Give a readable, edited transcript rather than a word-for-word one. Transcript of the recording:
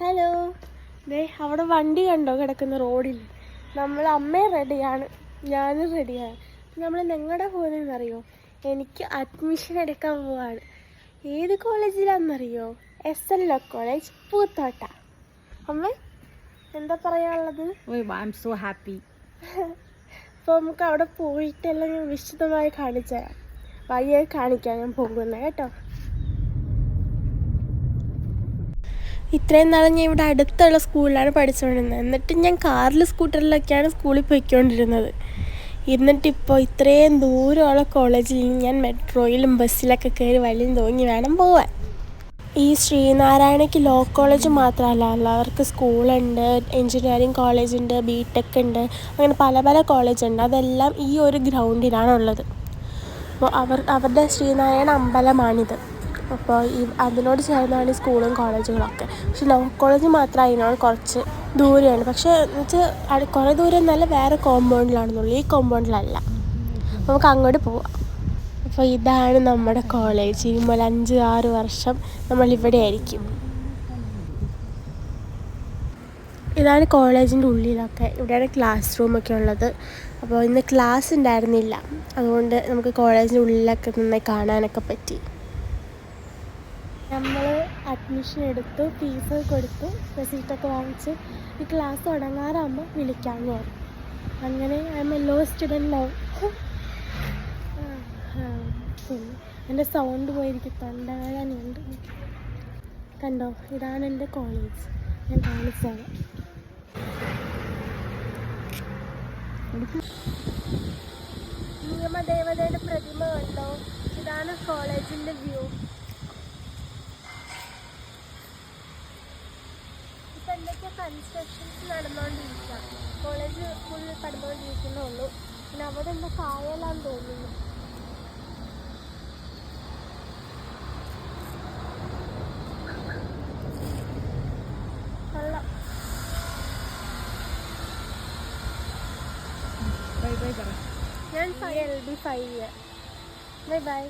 Hello, ദേ അവിടെ വണ്ടി കണ്ടോ കിടക്കുന്ന റോഡിൽ? നമ്മൾ അമ്മയും റെഡിയാണ്, ഞാനും റെഡിയാണ്. നമ്മൾ നിങ്ങളുടെ പോകുന്നതെന്നറിയോ? എനിക്ക് അഡ്മിഷൻ എടുക്കാൻ പോവാണ്. ഏത് കോളേജിലാണെന്നറിയോ? SLO college, Poothotta. അമ്മ എന്താ പറയാനുള്ളത്? so happy. അപ്പോൾ നമുക്ക് അവിടെ പോയിട്ടെല്ലാം ഞാൻ വിശദമായി കാണിച്ചു തരാം. വഴിയെ കാണിക്കാൻ ഞാൻ പോകുന്നത് കേട്ടോ. ഇത്രയും നാളെ ഞാൻ ഇവിടെ അടുത്തുള്ള സ്കൂളിലാണ് പഠിച്ചുകൊണ്ടിരുന്നത്. എന്നിട്ട് ഞാൻ കാറിൽ സ്കൂട്ടറിലൊക്കെയാണ് സ്കൂളിൽ പോയിക്കൊണ്ടിരുന്നത്. എന്നിട്ടിപ്പോൾ ഇത്രയും ദൂരമുള്ള കോളേജിൽ ഞാൻ മെട്രോയിലും ബസ്സിലൊക്കെ കയറി വലിയും തോന്നി വേണം പോവാൻ. ഈ ശ്രീനാരായണയ്ക്ക് ലോ കോളേജ് മാത്രമല്ല, എല്ലാവർക്കും സ്കൂളുണ്ട്, എൻജിനീയറിങ് കോളേജുണ്ട്, BTech ഉണ്ട്, അങ്ങനെ പല പല കോളേജുണ്ട്. അതെല്ലാം ഈ ഒരു ഗ്രൗണ്ടിലാണുള്ളത്. അപ്പോൾ അവരുടെ ശ്രീനാരായണ അമ്പലമാണിത്. അപ്പോൾ അതിനോട് ചേർന്നാണ് ഈ സ്കൂളും കോളേജുകളൊക്കെ. പക്ഷെ ലോ കോളേജ് മാത്രം അതിനോട് കുറച്ച് ദൂരെയാണ്. പക്ഷേ എന്ന് വെച്ചാൽ കുറേ ദൂരം എന്നല്ല, വേറെ കോമ്പൗണ്ടിലാണെന്നുള്ളൂ, ഈ കോമ്പൗണ്ടിലല്ല. നമുക്ക് അങ്ങോട്ട് പോവാം. അപ്പോൾ ഇതാണ് നമ്മുടെ കോളേജ്. ഇനിമൊരു 5-6 വർഷം നമ്മളിവിടെ ആയിരിക്കും. ഇതാണ് കോളേജിൻ്റെ ഉള്ളിലൊക്കെ. ഇവിടെയാണ് ക്ലാസ് റൂമൊക്കെ ഉള്ളത്. അപ്പോൾ ഇന്ന് ക്ലാസ് ഉണ്ടായിരുന്നില്ല, അതുകൊണ്ട് നമുക്ക് കോളേജിൻ്റെ ഉള്ളിലൊക്കെ നന്നായി കാണാനൊക്കെ പറ്റി. നമ്മൾ അഡ്മിഷൻ എടുത്തു, ഫീസ് കൊടുത്തു, റെസീറ്റൊക്കെ വാങ്ങിച്ച് ഈ ക്ലാസ് തുടങ്ങാറാകുമ്പോൾ വിളിക്കാമെന്ന് പറഞ്ഞു. അങ്ങനെ I am a law student love. പിന്നെ എൻ്റെ സൗണ്ട് പോയിരിക്കും, തൊണ്ടവേദനയുണ്ട്. കണ്ടോ, ഇതാണ് എൻ്റെ കോളേജ്. ഞാൻ കാണിച്ചാണ്. നിയമദേവതയുടെ പ്രതിമ കണ്ടോ? ഇതാണ് കോളേജിൻ്റെ വ്യൂ. ഇപ്പം എന്തൊക്കെയോ കൺസ്ട്രക്ഷൻസ് നടന്നുകൊണ്ടിരിക്കുക. കോളേജ് ഫുൾ പടുന്നുകൊണ്ടിരിക്കുന്നേ ഉള്ളൂ. പിന്നെ അവിടെ എന്താ കായലാന്ന് തോന്നുന്നു. കൊള്ളാം. ഞാൻ LB 5 ബൈ ബൈ.